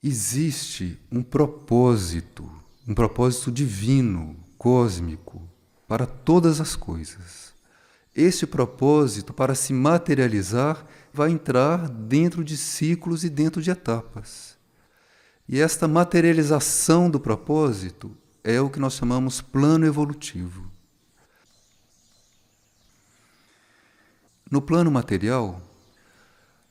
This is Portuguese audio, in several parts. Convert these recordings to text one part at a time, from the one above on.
Existe um propósito divino, cósmico, para todas as coisas. Esse propósito, para se materializar, vai entrar dentro de ciclos e dentro de etapas. E esta materialização do propósito é o que nós chamamos plano evolutivo. No plano material,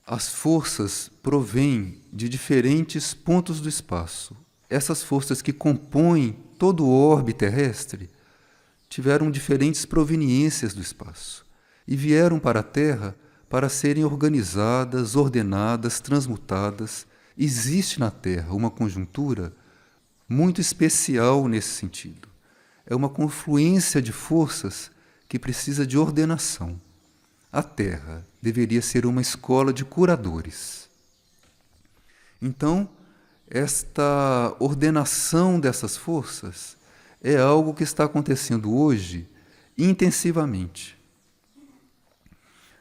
as forças provêm de diferentes pontos do espaço. Essas forças que compõem todo o orbe terrestre tiveram diferentes proveniências do espaço e vieram para a Terra para serem organizadas, ordenadas, transmutadas. Existe na Terra uma conjuntura muito especial nesse sentido. É uma confluência de forças que precisa de ordenação. A Terra deveria ser uma escola de curadores. Então, esta ordenação dessas forças é algo que está acontecendo hoje intensivamente.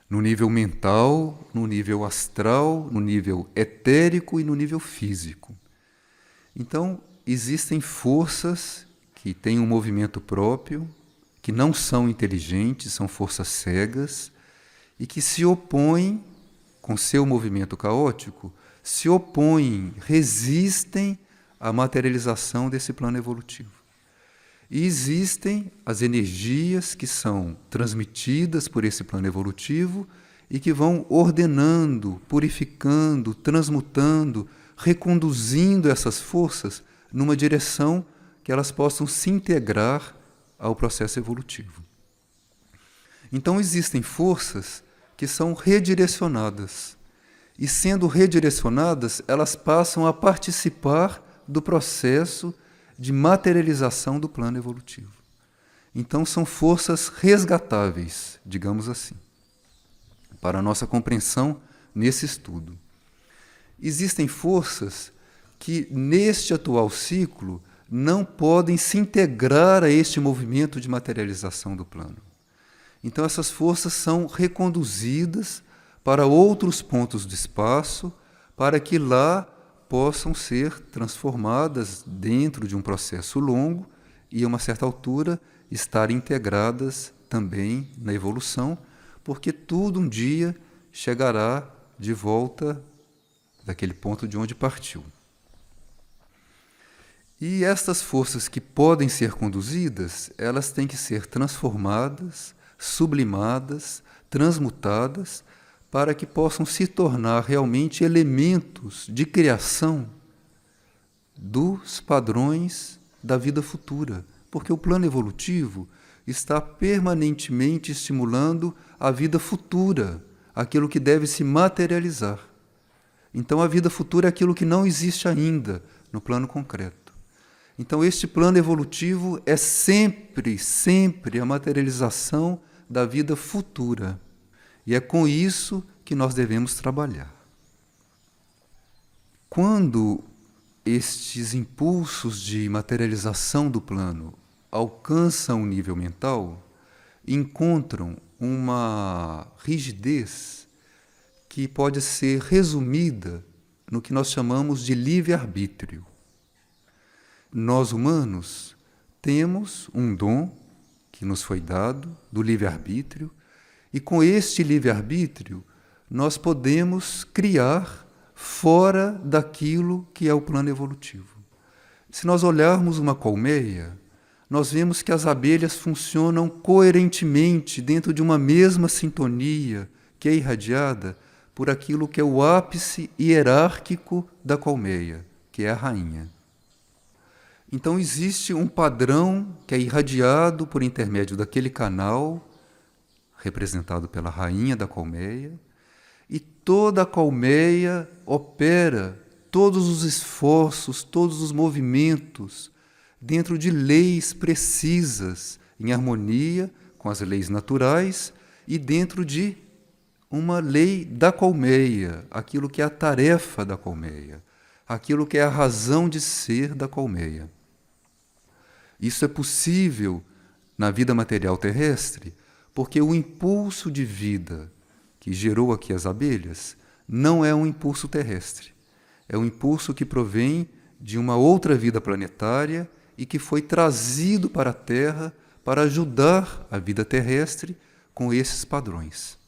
No nível mental, no nível astral, no nível etérico e no nível físico. Então, existem forças que têm um movimento próprio, que não são inteligentes, são forças cegas, e que se opõem, com seu movimento caótico, se opõem, resistem à materialização desse plano evolutivo. E existem as energias que são transmitidas por esse plano evolutivo e que vão ordenando, purificando, transmutando, reconduzindo essas forças numa direção que elas possam se integrar ao processo evolutivo. Então existem forças que são redirecionadas. E sendo redirecionadas, elas passam a participar do processo de materialização do plano evolutivo. Então são forças resgatáveis, digamos assim, para a nossa compreensão nesse estudo. Existem forças que, neste atual ciclo, não podem se integrar a este movimento de materialização do plano. Então essas forças são reconduzidas para outros pontos do espaço, para que lá possam ser transformadas dentro de um processo longo e, a uma certa altura, estar integradas também na evolução, porque tudo um dia chegará de volta daquele ponto de onde partiu. E estas forças que podem ser conduzidas, elas têm que ser transformadas, sublimadas, transmutadas, para que possam se tornar realmente elementos de criação dos padrões da vida futura, porque o plano evolutivo está permanentemente estimulando a vida futura, aquilo que deve se materializar. Então a vida futura é aquilo que não existe ainda no plano concreto. Então este plano evolutivo é sempre a materialização da vida futura. E é com isso que nós devemos trabalhar. Quando estes impulsos de materialização do plano alcançam o nível mental, encontram uma rigidez que pode ser resumida no que nós chamamos de livre-arbítrio. Nós, humanos, temos um dom que nos foi dado, do livre-arbítrio, e com este livre-arbítrio nós podemos criar fora daquilo que é o plano evolutivo. Se nós olharmos uma colmeia, nós vemos que as abelhas funcionam coerentemente dentro de uma mesma sintonia que é irradiada por aquilo que é o ápice hierárquico da colmeia, que é a rainha. Então existe um padrão que é irradiado por intermédio daquele canal, representado pela rainha da colmeia, e toda a colmeia opera todos os esforços, todos os movimentos, dentro de leis precisas, em harmonia com as leis naturais e dentro de uma lei da colmeia, aquilo que é a tarefa da colmeia, aquilo que é a razão de ser da colmeia. Isso é possível na vida material terrestre, porque o impulso de vida que gerou aqui as abelhas não é um impulso terrestre. É um impulso que provém de uma outra vida planetária e que foi trazido para a Terra para ajudar a vida terrestre com esses padrões.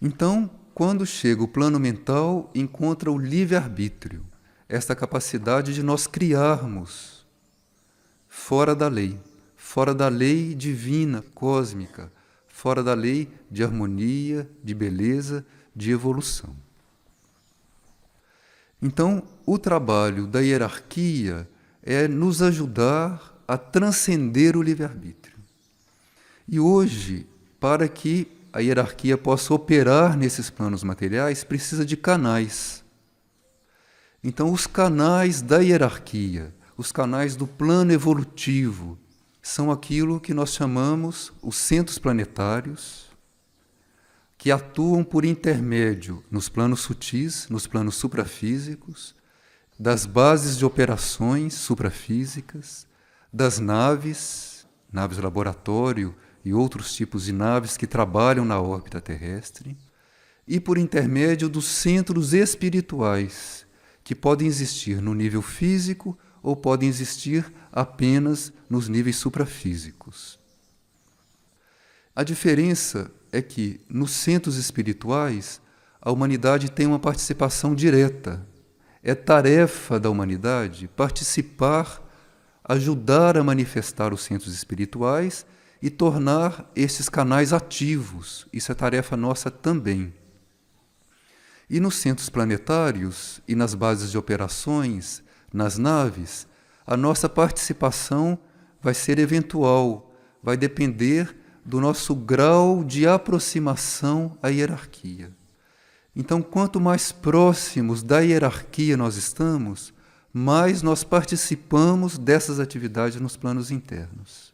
Então, quando chega o plano mental, encontra o livre-arbítrio, esta capacidade de nós criarmos fora da lei divina, cósmica, fora da lei de harmonia, de beleza, de evolução. Então, o trabalho da hierarquia é nos ajudar a transcender o livre-arbítrio. E hoje, para que a hierarquia possa operar nesses planos materiais, precisa de canais. Então, os canais da hierarquia, os canais do plano evolutivo, são aquilo que nós chamamos os centros planetários, que atuam por intermédio nos planos sutis, nos planos suprafísicos, das bases de operações suprafísicas, das naves laboratório e outros tipos de naves que trabalham na órbita terrestre, e por intermédio dos centros espirituais, que podem existir no nível físico ou podem existir apenas nos níveis suprafísicos. A diferença é que, nos centros espirituais, a humanidade tem uma participação direta. É tarefa da humanidade participar, ajudar a manifestar os centros espirituais e tornar esses canais ativos. Isso é tarefa nossa também. E nos centros planetários e nas bases de operações, nas naves, a nossa participação vai ser eventual, vai depender do nosso grau de aproximação à hierarquia. Então, quanto mais próximos da hierarquia nós estamos, mais nós participamos dessas atividades nos planos internos.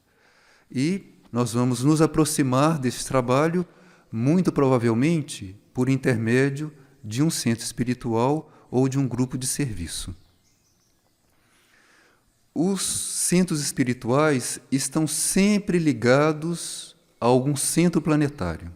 E nós vamos nos aproximar desse trabalho, muito provavelmente, por intermédio de um centro espiritual ou de um grupo de serviço. Os centros espirituais estão sempre ligados a algum centro planetário.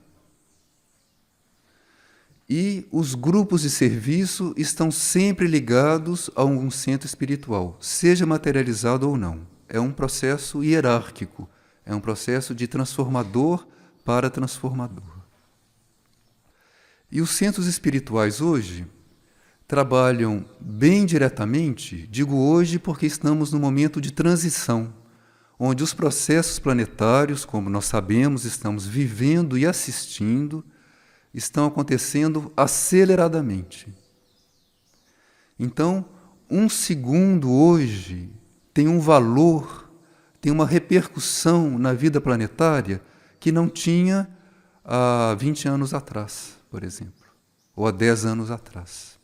E os grupos de serviço estão sempre ligados a algum centro espiritual, seja materializado ou não. É um processo hierárquico, é um processo de transformador para transformador. E os centros espirituais hoje trabalham bem diretamente, digo hoje porque estamos num momento de transição, onde os processos planetários, como nós sabemos, estamos vivendo e assistindo, estão acontecendo aceleradamente. Então, um segundo hoje tem um valor, tem uma repercussão na vida planetária que não tinha há 20 anos atrás, por exemplo, ou há 10 anos atrás.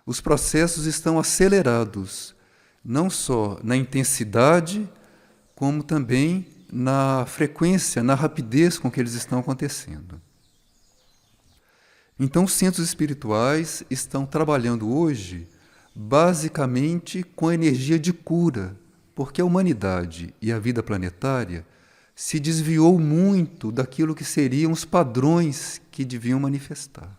Os processos estão acelerados, não só na intensidade, como também na frequência, na rapidez com que eles estão acontecendo. Então, os centros espirituais estão trabalhando hoje basicamente com a energia de cura, porque a humanidade e a vida planetária se desviou muito daquilo que seriam os padrões que deviam manifestar.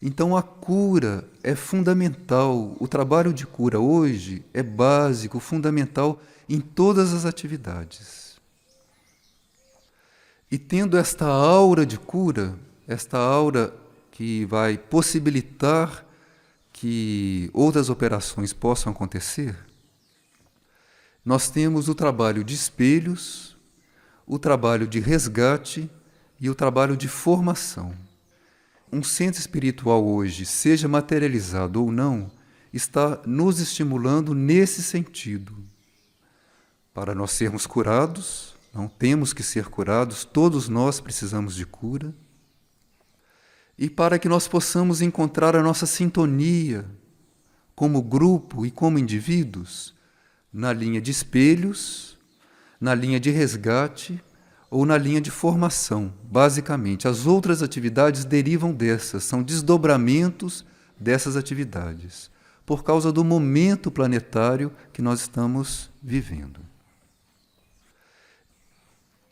Então, a cura é fundamental, o trabalho de cura hoje é básico, fundamental em todas as atividades. E tendo esta aura de cura, esta aura que vai possibilitar que outras operações possam acontecer, nós temos o trabalho de espelhos, o trabalho de resgate e o trabalho de formação. Um centro espiritual hoje, seja materializado ou não, está nos estimulando nesse sentido. Para nós sermos curados, não temos que ser curados, todos nós precisamos de cura. E para que nós possamos encontrar a nossa sintonia como grupo e como indivíduos, na linha de espelhos, na linha de resgate ou na linha de formação, basicamente. As outras atividades derivam dessas, são desdobramentos dessas atividades, por causa do momento planetário que nós estamos vivendo.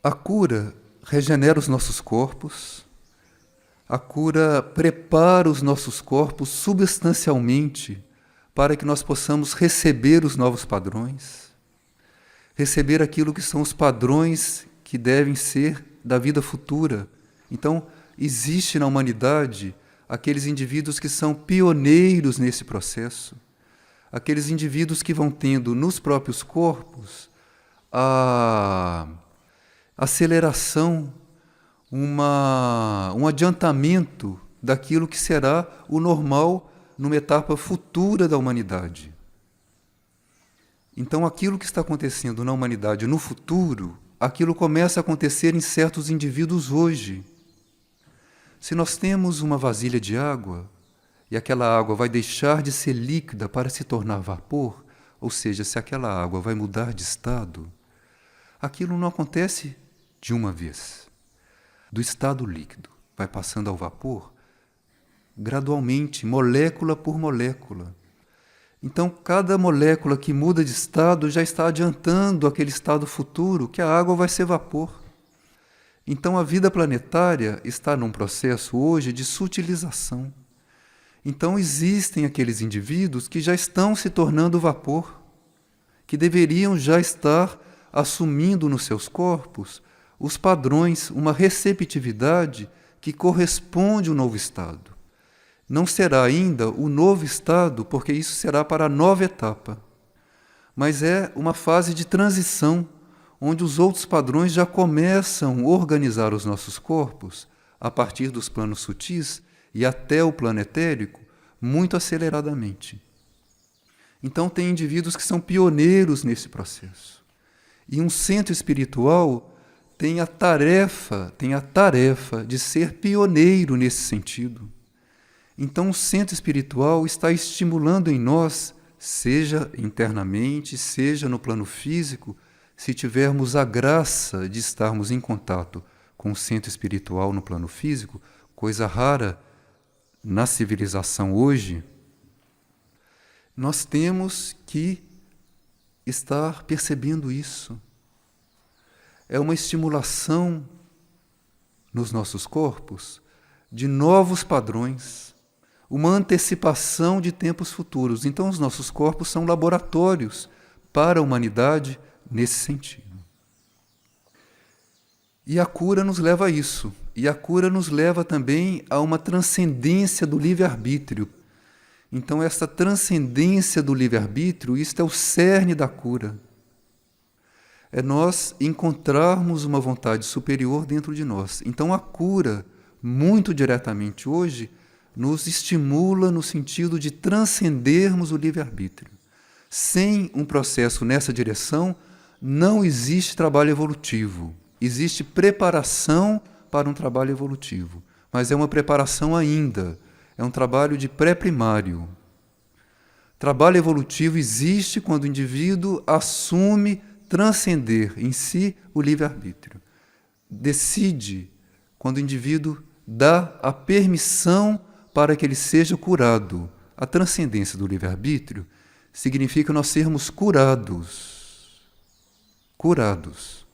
A cura regenera os nossos corpos, A cura prepara os nossos corpos substancialmente para que nós possamos receber os novos padrões, receber aquilo que são os padrões que devem ser da vida futura. Então, existe na humanidade aqueles indivíduos que são pioneiros nesse processo, aqueles indivíduos que vão tendo nos próprios corpos a aceleração, um adiantamento daquilo que será o normal numa etapa futura da humanidade. Então, aquilo que está acontecendo na humanidade no futuro, aquilo começa a acontecer em certos indivíduos hoje. Se nós temos uma vasilha de água, e aquela água vai deixar de ser líquida para se tornar vapor, ou seja, se aquela água vai mudar de estado, aquilo não acontece de uma vez. Do estado líquido vai passando ao vapor, gradualmente, molécula por molécula. Então, cada molécula que muda de estado já está adiantando aquele estado futuro, que a água vai ser vapor. Então, a vida planetária está num processo hoje de sutilização. Então, existem aqueles indivíduos que já estão se tornando vapor, que deveriam já estar assumindo nos seus corpos os padrões, uma receptividade que corresponde ao novo estado. Não será ainda o novo estado, porque isso será para a nova etapa, mas é uma fase de transição, onde os outros padrões já começam a organizar os nossos corpos, a partir dos planos sutis e até o plano etérico, muito aceleradamente. Então, tem indivíduos que são pioneiros nesse processo. E um centro espiritual tem a tarefa de ser pioneiro nesse sentido. Então, o centro espiritual está estimulando em nós, seja internamente, seja no plano físico, se tivermos a graça de estarmos em contato com o centro espiritual no plano físico, coisa rara na civilização hoje, nós temos que estar percebendo isso. É uma estimulação nos nossos corpos de novos padrões, uma antecipação de tempos futuros. Então, os nossos corpos são laboratórios para a humanidade nesse sentido. E a cura nos leva a isso. E a cura nos leva também a uma transcendência do livre-arbítrio. Então, essa transcendência do livre-arbítrio, isto é o cerne da cura. É nós encontrarmos uma vontade superior dentro de nós. Então, a cura, muito diretamente hoje, nos estimula no sentido de transcendermos o livre-arbítrio. Sem um processo nessa direção, não existe trabalho evolutivo. Existe preparação para um trabalho evolutivo, mas é uma preparação ainda, é um trabalho de pré-primário. Trabalho evolutivo existe quando o indivíduo assume transcender em si o livre-arbítrio. Decide quando o indivíduo dá a permissão para que ele seja curado. A transcendência do livre-arbítrio significa nós sermos curados. Curados.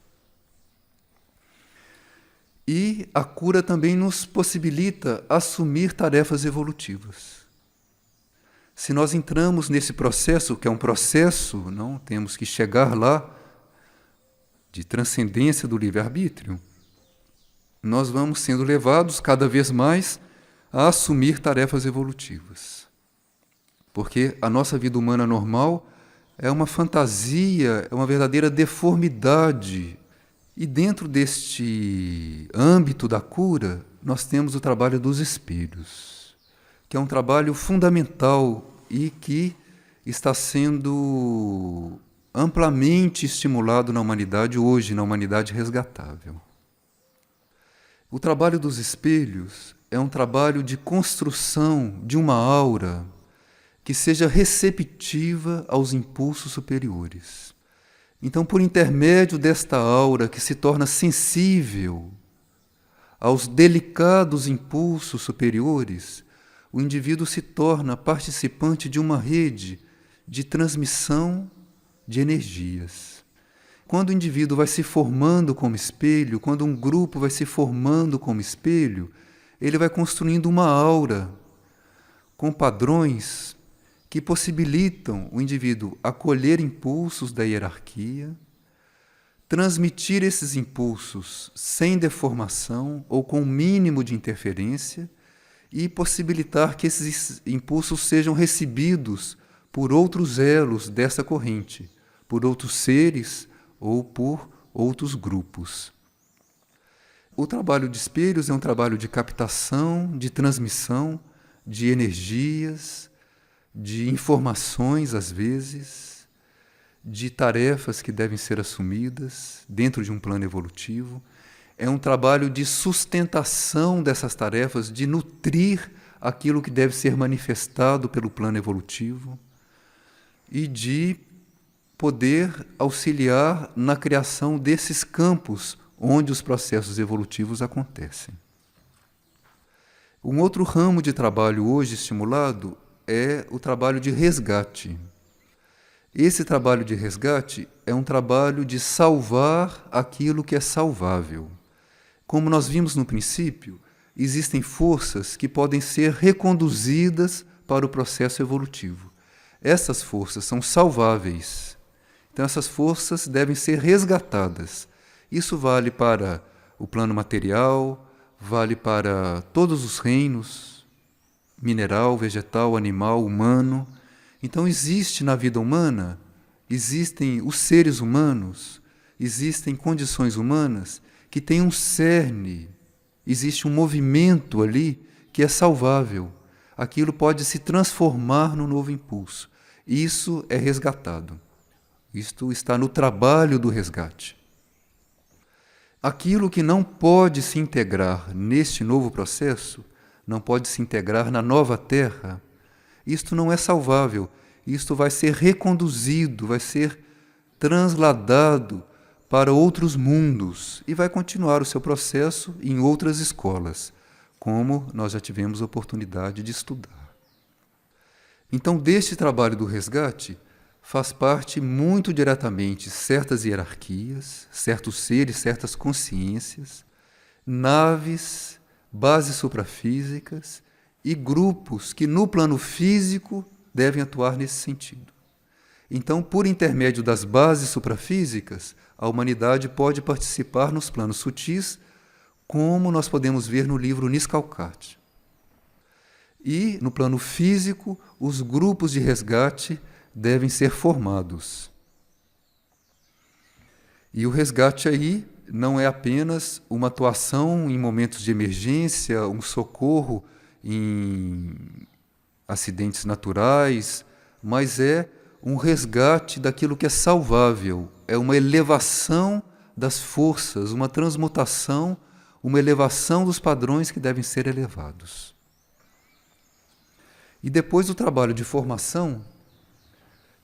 E a cura também nos possibilita assumir tarefas evolutivas. Se nós entramos nesse processo, que é um processo, não temos que chegar lá, de transcendência do livre-arbítrio, nós vamos sendo levados cada vez mais a assumir tarefas evolutivas. Porque a nossa vida humana normal é uma fantasia, é uma verdadeira deformidade. E dentro deste âmbito da cura, nós temos o trabalho dos espelhos, que é um trabalho fundamental e que está sendo amplamente estimulado na humanidade hoje, na humanidade resgatável. O trabalho dos espelhos é um trabalho de construção de uma aura que seja receptiva aos impulsos superiores. Então, por intermédio desta aura que se torna sensível aos delicados impulsos superiores, o indivíduo se torna participante de uma rede de transmissão de energias. Quando o indivíduo vai se formando como espelho, quando um grupo vai se formando como espelho, ele vai construindo uma aura com padrões que possibilitam o indivíduo acolher impulsos da hierarquia, transmitir esses impulsos sem deformação ou com o mínimo de interferência e possibilitar que esses impulsos sejam recebidos por outros elos dessa corrente, por outros seres ou por outros grupos. O trabalho de espelhos é um trabalho de captação, de transmissão, de energias, de informações, às vezes, de tarefas que devem ser assumidas dentro de um plano evolutivo. É um trabalho de sustentação dessas tarefas, de nutrir aquilo que deve ser manifestado pelo plano evolutivo e de poder auxiliar na criação desses campos onde os processos evolutivos acontecem. Um outro ramo de trabalho hoje estimulado é o trabalho de resgate. Esse trabalho de resgate é um trabalho de salvar aquilo que é salvável. Como nós vimos no princípio, existem forças que podem ser reconduzidas para o processo evolutivo. Essas forças são salváveis. Então, essas forças devem ser resgatadas. Isso vale para o plano material, vale para todos os reinos, mineral, vegetal, animal, humano. Então, existe na vida humana, existem os seres humanos, existem condições humanas que têm um cerne, existe um movimento ali que é salvável. Aquilo pode se transformar num novo impulso. Isso é resgatado. Isto está no trabalho do resgate. Aquilo que não pode se integrar neste novo processo, não pode se integrar na nova terra, isto não é salvável, isto vai ser reconduzido, vai ser transladado para outros mundos e vai continuar o seu processo em outras escolas, como nós já tivemos oportunidade de estudar. Então, deste trabalho do resgate, faz parte muito diretamente certas hierarquias, certos seres, certas consciências, naves, bases suprafísicas e grupos que no plano físico devem atuar nesse sentido. Então, por intermédio das bases suprafísicas, a humanidade pode participar nos planos sutis, como nós podemos ver no livro Niscalcarte. E, no plano físico, os grupos de resgate devem ser formados. E o resgate aí não é apenas uma atuação em momentos de emergência, um socorro em acidentes naturais, mas é um resgate daquilo que é salvável, é uma elevação das forças, uma transmutação, uma elevação dos padrões que devem ser elevados. E depois o trabalho de formação,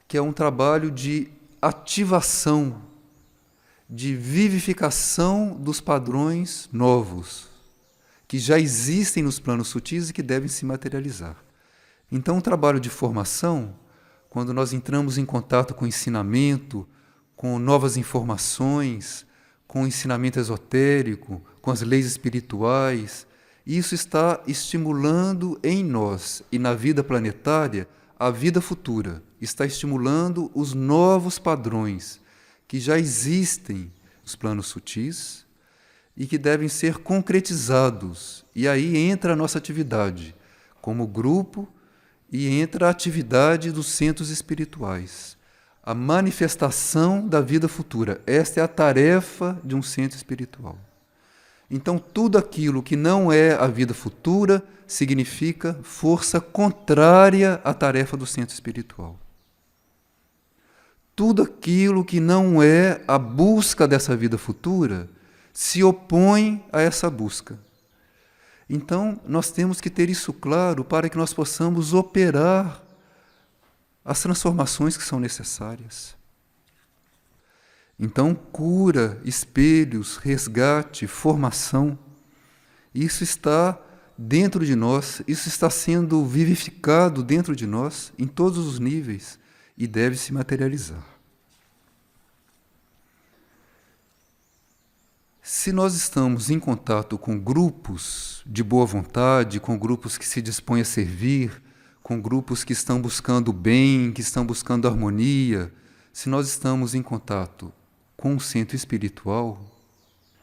que é um trabalho de ativação, de vivificação dos padrões novos, que já existem nos planos sutis e que devem se materializar. Então, o trabalho de formação, quando nós entramos em contato com o ensinamento, com novas informações, com o ensinamento esotérico, com as leis espirituais, isso está estimulando em nós e na vida planetária a vida futura, está estimulando os novos padrões que já existem nos planos sutis e que devem ser concretizados. E aí entra a nossa atividade como grupo e entra a atividade dos centros espirituais. A manifestação da vida futura. Esta é a tarefa de um centro espiritual. Então, tudo aquilo que não é a vida futura significa força contrária à tarefa do centro espiritual. Tudo aquilo que não é a busca dessa vida futura se opõe a essa busca. Então, nós temos que ter isso claro para que nós possamos operar as transformações que são necessárias. Então, cura, espelhos, resgate, formação, isso está dentro de nós, isso está sendo vivificado dentro de nós, em todos os níveis, e deve se materializar. Se nós estamos em contato com grupos de boa vontade, com grupos que se dispõem a servir, com grupos que estão buscando o bem, que estão buscando harmonia, se nós estamos em contato com o centro espiritual,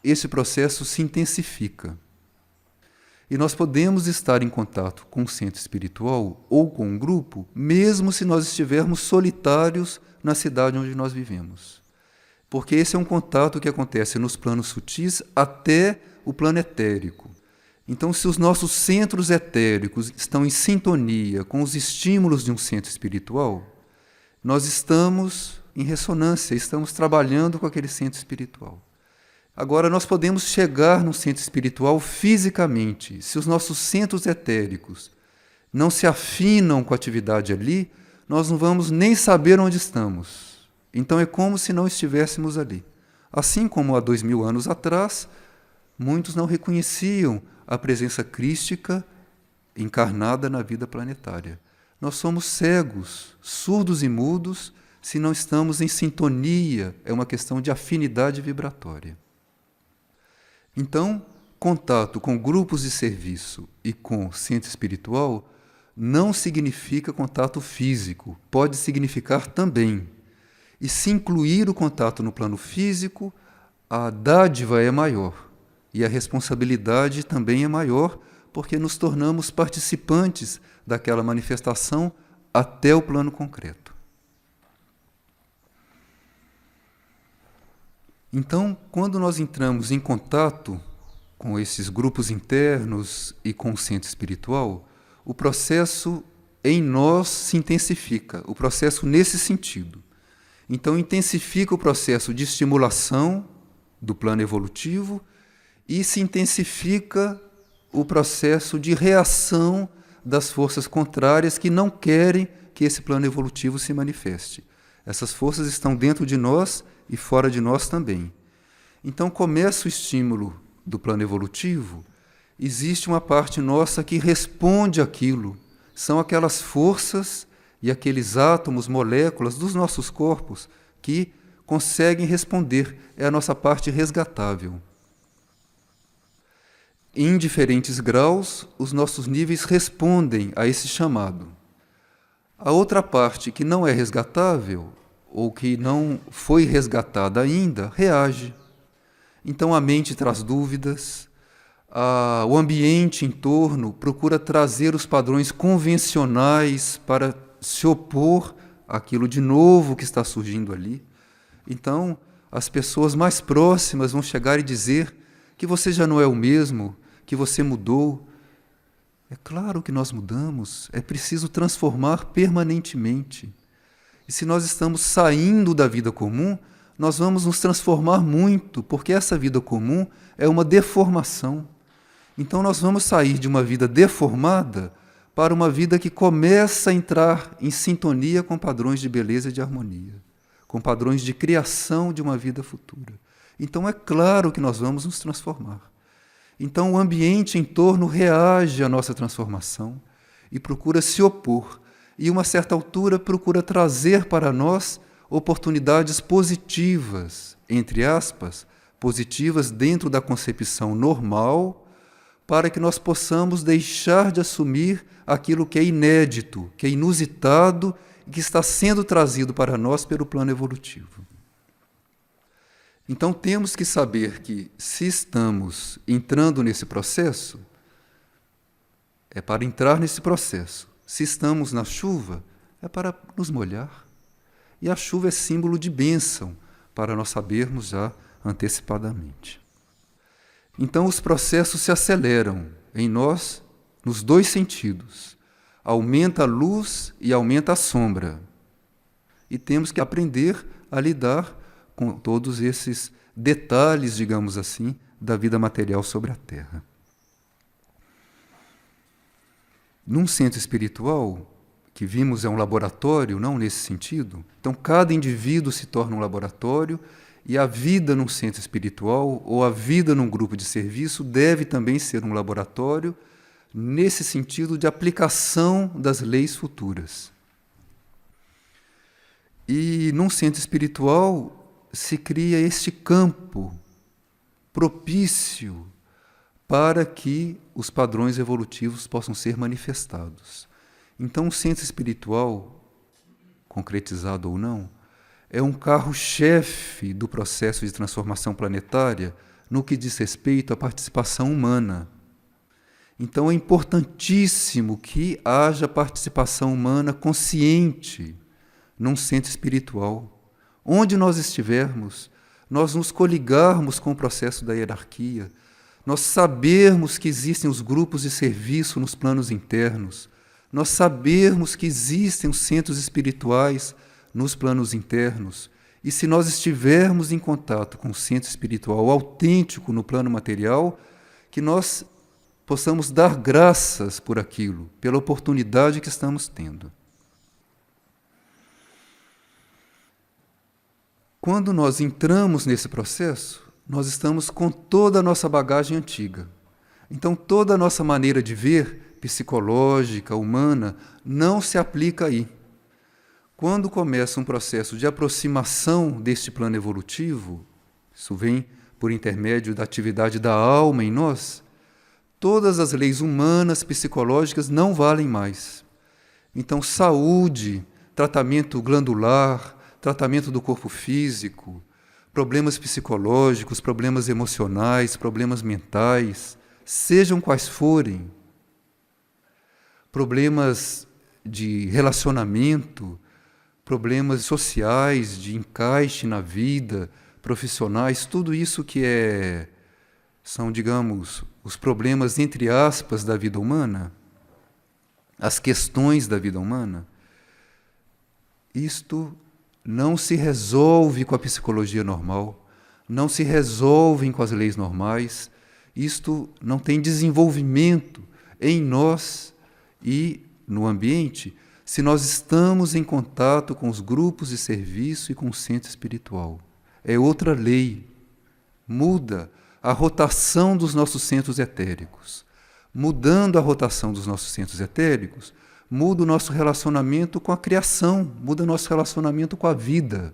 esse processo se intensifica. E nós podemos estar em contato com o centro espiritual ou com um grupo, mesmo se nós estivermos solitários na cidade onde nós vivemos. Porque esse é um contato que acontece nos planos sutis até o plano etérico. Então, se os nossos centros etéricos estão em sintonia com os estímulos de um centro espiritual, nós estamos em ressonância, estamos trabalhando com aquele centro espiritual. Agora, nós podemos chegar no centro espiritual fisicamente. Se os nossos centros etéricos não se afinam com a atividade ali, nós não vamos nem saber onde estamos. Então é como se não estivéssemos ali. Assim como há 2000 anos atrás, muitos não reconheciam a presença crística encarnada na vida planetária. Nós somos cegos, surdos e mudos, se não estamos em sintonia. É uma questão de afinidade vibratória. Então, contato com grupos de serviço e com centro espiritual não significa contato físico, pode significar também. E se incluir o contato no plano físico, a dádiva é maior e a responsabilidade também é maior, porque nos tornamos participantes daquela manifestação até o plano concreto. Então, quando nós entramos em contato com esses grupos internos e com o centro espiritual, o processo em nós se intensifica, o processo nesse sentido. Então, intensifica o processo de estimulação do plano evolutivo e se intensifica o processo de reação das forças contrárias que não querem que esse plano evolutivo se manifeste. Essas forças estão dentro de nós e fora de nós também. Então, começa o estímulo do plano evolutivo, existe uma parte nossa que responde àquilo. São aquelas forças e aqueles átomos, moléculas dos nossos corpos que conseguem responder. É a nossa parte resgatável. Em diferentes graus, os nossos níveis respondem a esse chamado. A outra parte que não é resgatável, ou que não foi resgatada ainda, reage. Então a mente traz dúvidas, o ambiente em torno procura trazer os padrões convencionais para se opor àquilo de novo que está surgindo ali. Então, as pessoas mais próximas vão chegar e dizer que você já não é o mesmo, que você mudou. É claro que nós mudamos, é preciso transformar permanentemente. E se nós estamos saindo da vida comum, nós vamos nos transformar muito, porque essa vida comum é uma deformação. Então nós vamos sair de uma vida deformada para uma vida que começa a entrar em sintonia com padrões de beleza e de harmonia, com padrões de criação de uma vida futura. Então é claro que nós vamos nos transformar. Então o ambiente em torno reage à nossa transformação e procura se opor. E, a uma certa altura, procura trazer para nós oportunidades positivas, entre aspas, positivas dentro da concepção normal, para que nós possamos deixar de assumir aquilo que é inédito, que é inusitado e que está sendo trazido para nós pelo plano evolutivo. Então temos que saber que, se estamos entrando nesse processo, é para entrar nesse processo. Se estamos na chuva, é para nos molhar. E a chuva é símbolo de bênção, para nós sabermos já antecipadamente. Então os processos se aceleram em nós nos dois sentidos. Aumenta a luz e aumenta a sombra. E temos que aprender a lidar com todos esses detalhes, digamos assim, da vida material sobre a Terra. Num centro espiritual, que vimos é um laboratório, não nesse sentido, então cada indivíduo se torna um laboratório e a vida num centro espiritual ou a vida num grupo de serviço deve também ser um laboratório nesse sentido de aplicação das leis futuras. E num centro espiritual se cria este campo propício para que os padrões evolutivos possam ser manifestados. Então, o centro espiritual, concretizado ou não, é um carro-chefe do processo de transformação planetária no que diz respeito à participação humana. Então, é importantíssimo que haja participação humana consciente num centro espiritual. Onde nós estivermos, nós nos coligarmos com o processo da hierarquia, nós sabermos que existem os grupos de serviço nos planos internos, nós sabermos que existem os centros espirituais nos planos internos, e se nós estivermos em contato com o centro espiritual autêntico no plano material, que nós possamos dar graças por aquilo, pela oportunidade que estamos tendo. Quando nós entramos nesse processo, nós estamos com toda a nossa bagagem antiga. Então, toda a nossa maneira de ver, psicológica, humana, não se aplica aí. Quando começa um processo de aproximação deste plano evolutivo, isso vem por intermédio da atividade da alma em nós, todas as leis humanas, psicológicas não valem mais. Então, saúde, tratamento glandular, tratamento do corpo físico, problemas psicológicos, problemas emocionais, problemas mentais, sejam quais forem, problemas de relacionamento, problemas sociais, de encaixe na vida, profissionais, tudo isso que são, digamos, os problemas, entre aspas, da vida humana, as questões da vida humana, isto não se resolve com a psicologia normal, não se resolvem com as leis normais, isto não tem desenvolvimento em nós e no ambiente se nós estamos em contato com os grupos de serviço e com o centro espiritual. É outra lei. Muda a rotação dos nossos centros etéricos. Mudando a rotação dos nossos centros etéricos, muda o nosso relacionamento com a criação, muda o nosso relacionamento com a vida.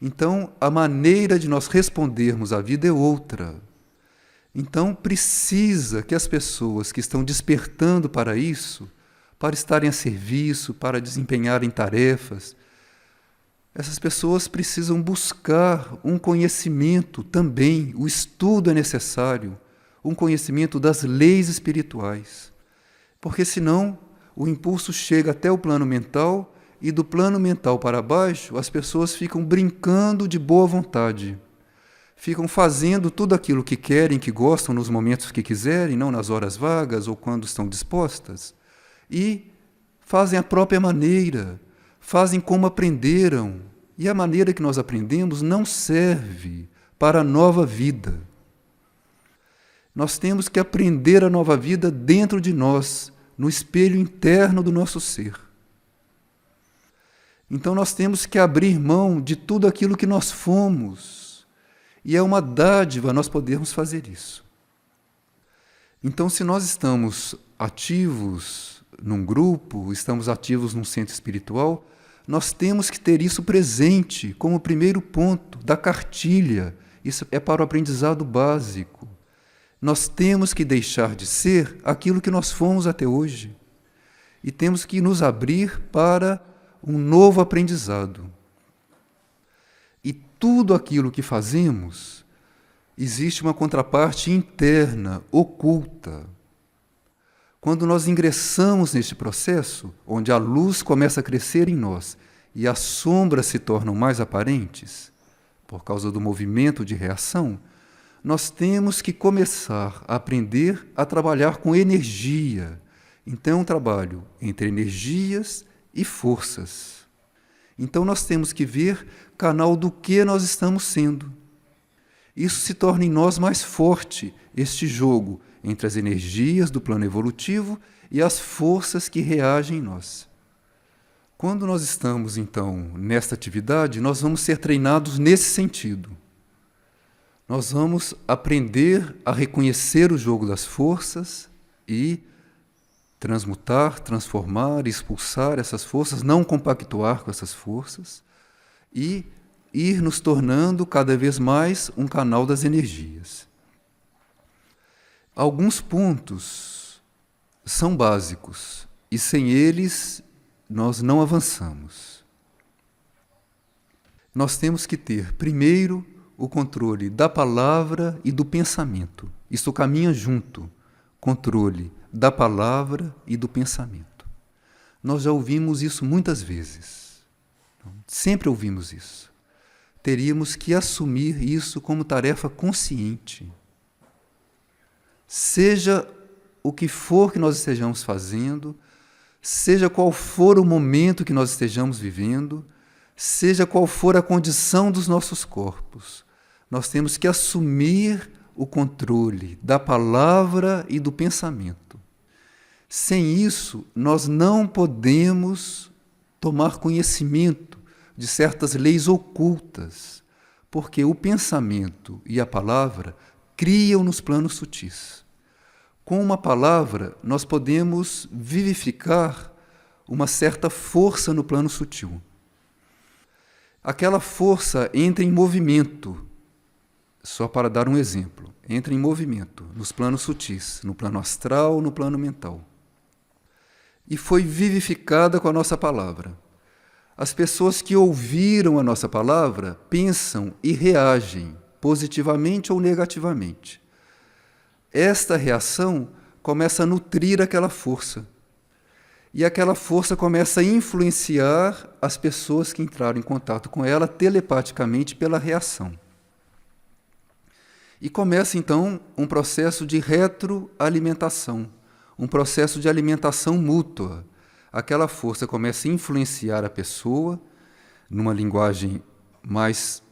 Então, a maneira de nós respondermos à vida é outra. Então, precisa que as pessoas que estão despertando para isso, para estarem a serviço, para desempenharem tarefas, essas pessoas precisam buscar um conhecimento também, o estudo é necessário, um conhecimento das leis espirituais. Porque senão o impulso chega até o plano mental e do plano mental para baixo as pessoas ficam brincando de boa vontade. Ficam fazendo tudo aquilo que querem, que gostam nos momentos que quiserem, não nas horas vagas ou quando estão dispostas. E fazem a própria maneira, fazem como aprenderam. E a maneira que nós aprendemos não serve para a nova vida. Nós temos que aprender a nova vida dentro de nós, no espelho interno do nosso ser. Então nós temos que abrir mão de tudo aquilo que nós fomos. E é uma dádiva nós podermos fazer isso. Então, se nós estamos ativos num grupo, estamos ativos num centro espiritual, nós temos que ter isso presente como primeiro ponto da cartilha. Isso é para o aprendizado básico. Nós temos que deixar de ser aquilo que nós fomos até hoje. E temos que nos abrir para um novo aprendizado. E tudo aquilo que fazemos, existe uma contraparte interna, oculta. Quando nós ingressamos neste processo, onde a luz começa a crescer em nós e as sombras se tornam mais aparentes, por causa do movimento de reação, nós temos que começar a aprender a trabalhar com energia. Então, é um trabalho entre energias e forças. Então, nós temos que ver canal do que nós estamos sendo. Isso se torna em nós mais forte, este jogo entre as energias do plano evolutivo e as forças que reagem em nós. Quando nós estamos, então, nesta atividade, nós vamos ser treinados nesse sentido. Nós vamos aprender a reconhecer o jogo das forças e transmutar, transformar, expulsar essas forças, não compactuar com essas forças e ir nos tornando cada vez mais um canal das energias. Alguns pontos são básicos e sem eles nós não avançamos. Nós temos que ter, primeiro, o controle da palavra e do pensamento. Isso caminha junto, controle da palavra e do pensamento. Nós já ouvimos isso muitas vezes. Sempre ouvimos isso. Teríamos que assumir isso como tarefa consciente. Seja o que for que nós estejamos fazendo, seja qual for o momento que nós estejamos vivendo, seja qual for a condição dos nossos corpos, nós temos que assumir o controle da palavra e do pensamento. Sem isso, nós não podemos tomar conhecimento de certas leis ocultas, porque o pensamento e a palavra criam nos planos sutis. Com uma palavra, nós podemos vivificar uma certa força no plano sutil. Aquela força entra em movimento, só para dar um exemplo, entra em movimento nos planos sutis, no plano astral, no plano mental. E foi vivificada com a nossa palavra. As pessoas que ouviram a nossa palavra pensam e reagem, positivamente ou negativamente. Esta reação começa a nutrir aquela força. E aquela força começa a influenciar as pessoas que entraram em contato com ela telepaticamente pela reação. E começa, então, um processo de retroalimentação, um processo de alimentação mútua. Aquela força começa a influenciar a pessoa, numa linguagem mais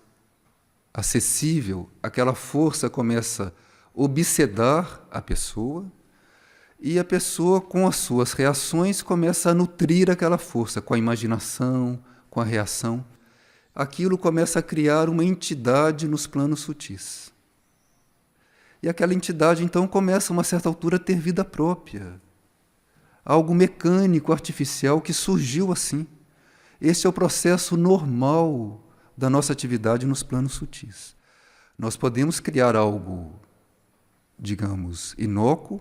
acessível, aquela força começa a obsedar a pessoa, e a pessoa, com as suas reações, começa a nutrir aquela força, com a imaginação, com a reação. Aquilo começa a criar uma entidade nos planos sutis. E aquela entidade, então, começa, a uma certa altura, a ter vida própria. Algo mecânico, artificial, que surgiu assim. Esse é o processo normal da nossa atividade nos planos sutis. Nós podemos criar algo, digamos, inócuo,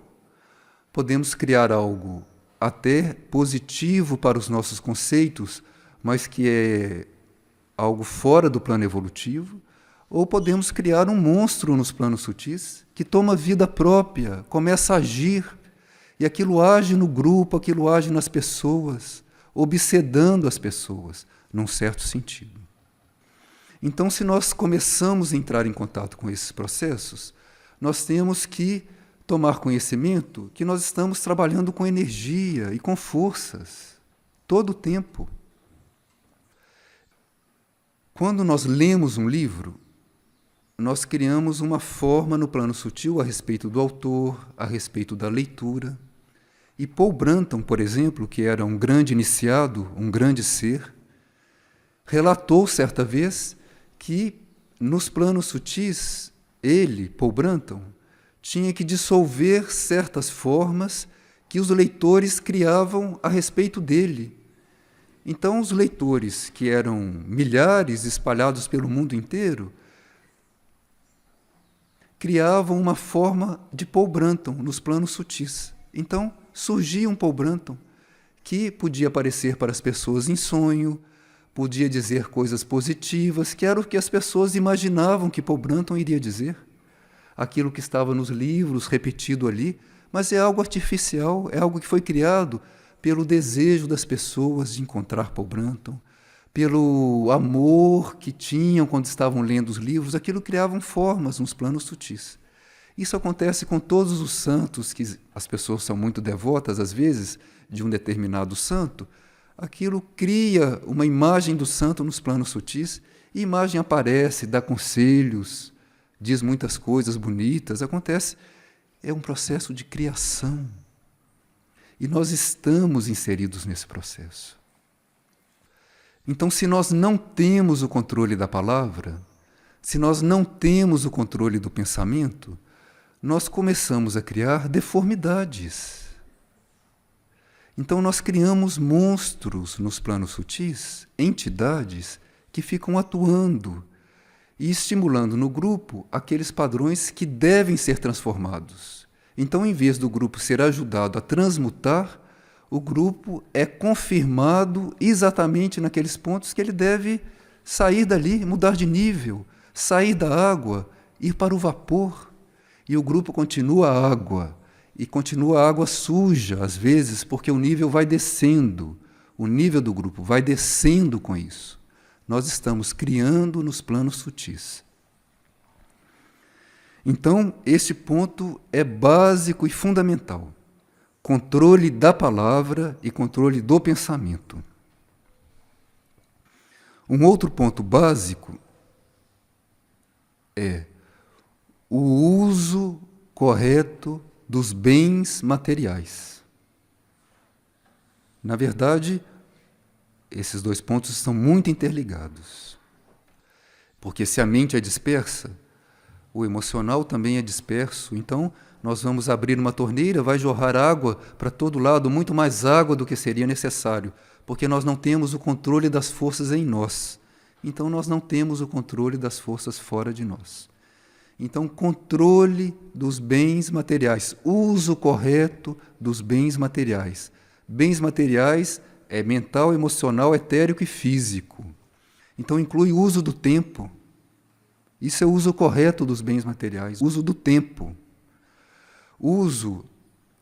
podemos criar algo até positivo para os nossos conceitos, mas que é algo fora do plano evolutivo, ou podemos criar um monstro nos planos sutis que toma vida própria, começa a agir, e aquilo age no grupo, aquilo age nas pessoas, obsedando as pessoas, num certo sentido. Então, se nós começamos a entrar em contato com esses processos, nós temos que tomar conhecimento que nós estamos trabalhando com energia e com forças, todo o tempo. Quando nós lemos um livro, nós criamos uma forma no plano sutil a respeito do autor, a respeito da leitura. E Paul Brunton, por exemplo, que era um grande iniciado, um grande ser, relatou certa vez que nos planos sutis, ele, Paul Brunton, tinha que dissolver certas formas que os leitores criavam a respeito dele. Então, os leitores, que eram milhares espalhados pelo mundo inteiro, criavam uma forma de Paul Brunton nos planos sutis. Então, surgia um Paul Brunton que podia aparecer para as pessoas em sonho, podia dizer coisas positivas, que era o que as pessoas imaginavam que Paul Brunton iria dizer. Aquilo que estava nos livros, repetido ali, mas é algo artificial, é algo que foi criado pelo desejo das pessoas de encontrar Paul Brunton, pelo amor que tinham quando estavam lendo os livros, aquilo criavam formas nos planos sutis. Isso acontece com todos os santos, que as pessoas são muito devotas, às vezes, de um determinado santo, aquilo cria uma imagem do santo nos planos sutis, e a imagem aparece, dá conselhos, diz muitas coisas bonitas, acontece, é um processo de criação. E nós estamos inseridos nesse processo. Então, se nós não temos o controle da palavra, se nós não temos o controle do pensamento, nós começamos a criar deformidades. Então, nós criamos monstros nos planos sutis, entidades que ficam atuando e estimulando no grupo aqueles padrões que devem ser transformados. Então, em vez do grupo ser ajudado a transmutar, o grupo é confirmado exatamente naqueles pontos que ele deve sair dali, mudar de nível, sair da água, ir para o vapor. E o grupo continua a água, e continua a água suja, às vezes, porque o nível vai descendo, o nível do grupo vai descendo com isso. Nós estamos criando nos planos sutis. Então, este ponto é básico e fundamental. Controle da palavra e controle do pensamento. Um outro ponto básico é o uso correto dos bens materiais. Na verdade, esses dois pontos estão muito interligados. Porque se a mente é dispersa, o emocional também é disperso. Então, nós vamos abrir uma torneira, vai jorrar água para todo lado, muito mais água do que seria necessário, porque nós não temos o controle das forças em nós. Então, nós não temos o controle das forças fora de nós. Então, controle dos bens materiais, uso correto dos bens materiais. Bens materiais é mental, emocional, etérico e físico. Então, inclui o uso do tempo. Isso é o uso correto dos bens materiais, uso do tempo. Uso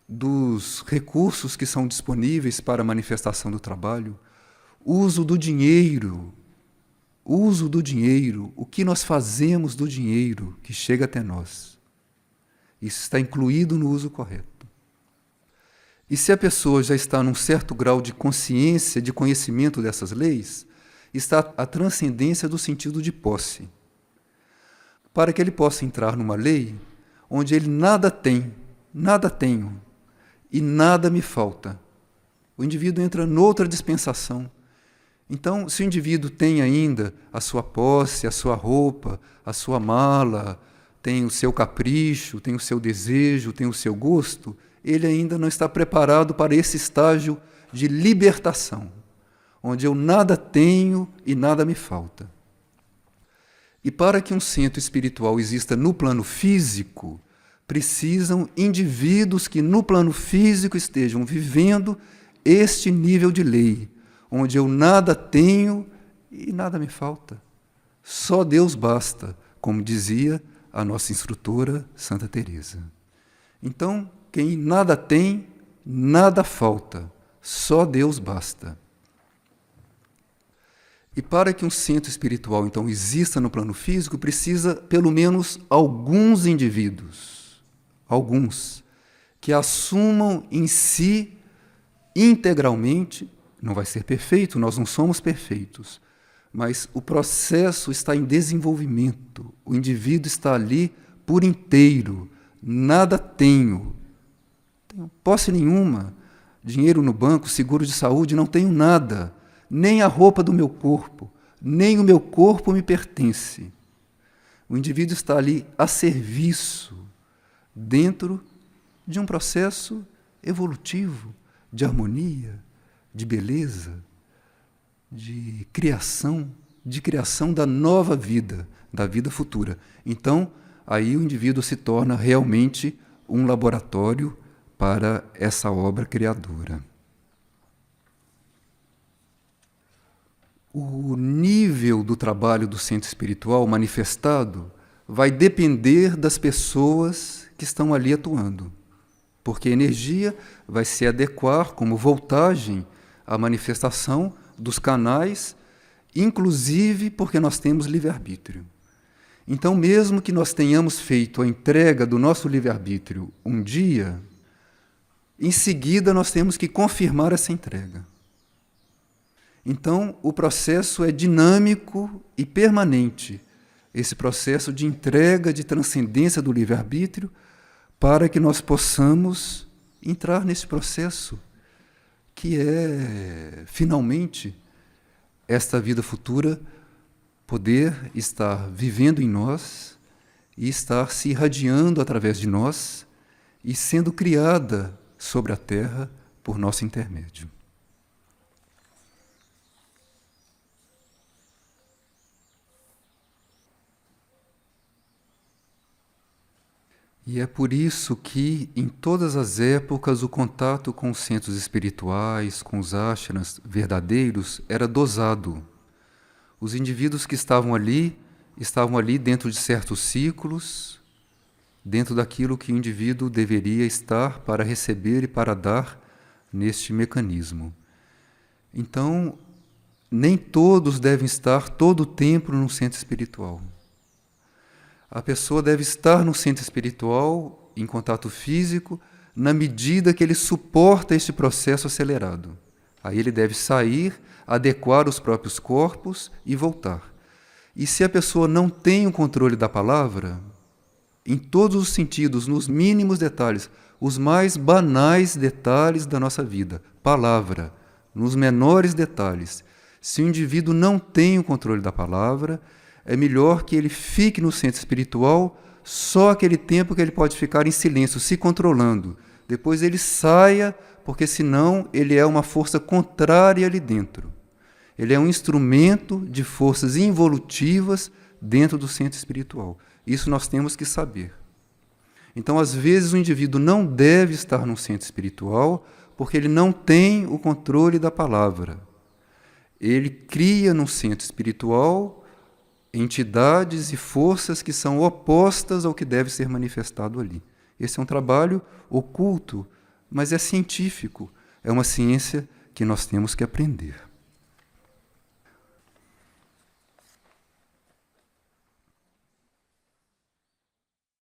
dos recursos que são disponíveis para a manifestação do trabalho. Uso do dinheiro. Uso do dinheiro, o que nós fazemos do dinheiro que chega até nós. Isso está incluído no uso correto. E se a pessoa já está num certo grau de consciência, de conhecimento dessas leis, está a transcendência do sentido de posse. Para que ele possa entrar numa lei onde ele nada tem, nada tenho e nada me falta. O indivíduo entra noutra dispensação. Então, se o indivíduo tem ainda a sua posse, a sua roupa, a sua mala, tem o seu capricho, tem o seu desejo, tem o seu gosto, ele ainda não está preparado para esse estágio de libertação, onde eu nada tenho e nada me falta. E para que um centro espiritual exista no plano físico, precisam indivíduos que no plano físico estejam vivendo este nível de lei, onde eu nada tenho e nada me falta. Só Deus basta, como dizia a nossa instrutora Santa Teresa. Então, quem nada tem, nada falta. Só Deus basta. E para que um centro espiritual, então, exista no plano físico, precisa, pelo menos, alguns indivíduos, que assumam em si, integralmente. Não vai ser perfeito, nós não somos perfeitos, mas o processo está em desenvolvimento. O indivíduo está ali por inteiro. Nada tenho posse nenhuma, dinheiro no banco, seguro de saúde, não tenho nada, nem a roupa do meu corpo, nem o meu corpo me pertence. O indivíduo está ali a serviço, dentro de um processo evolutivo, de harmonia, de beleza, de criação da nova vida, da vida futura. Então, aí o indivíduo se torna realmente um laboratório para essa obra criadora. O nível do trabalho do centro espiritual manifestado vai depender das pessoas que estão ali atuando, porque a energia vai se adequar como voltagem à manifestação dos canais, inclusive porque nós temos livre-arbítrio. Então, mesmo que nós tenhamos feito a entrega do nosso livre-arbítrio um dia, em seguida nós temos que confirmar essa entrega. Então, o processo é dinâmico e permanente, esse processo de entrega, de transcendência do livre-arbítrio, para que nós possamos entrar nesse processo, que é, finalmente, esta vida futura poder estar vivendo em nós e estar se irradiando através de nós e sendo criada sobre a Terra por nosso intermédio. E é por isso que, em todas as épocas, o contato com os centros espirituais, com os ashrams verdadeiros, era dosado. Os indivíduos que estavam ali dentro de certos ciclos, dentro daquilo que o indivíduo deveria estar para receber e para dar neste mecanismo. Então, nem todos devem estar todo o tempo num centro espiritual. A pessoa deve estar no centro espiritual, em contato físico, na medida que ele suporta este processo acelerado. Aí ele deve sair, adequar os próprios corpos e voltar. E se a pessoa não tem o controle da palavra, em todos os sentidos, nos mínimos detalhes, os mais banais detalhes da nossa vida, palavra, nos menores detalhes, se o indivíduo não tem o controle da palavra, é melhor que ele fique no centro espiritual só aquele tempo que ele pode ficar em silêncio, se controlando. Depois ele saia, porque senão ele é uma força contrária ali dentro. Ele é um instrumento de forças involutivas dentro do centro espiritual. Isso nós temos que saber. Então, às vezes, o indivíduo não deve estar no centro espiritual porque ele não tem o controle da palavra. Ele cria no centro espiritual entidades e forças que são opostas ao que deve ser manifestado ali. Esse é um trabalho oculto, mas é científico. É uma ciência que nós temos que aprender.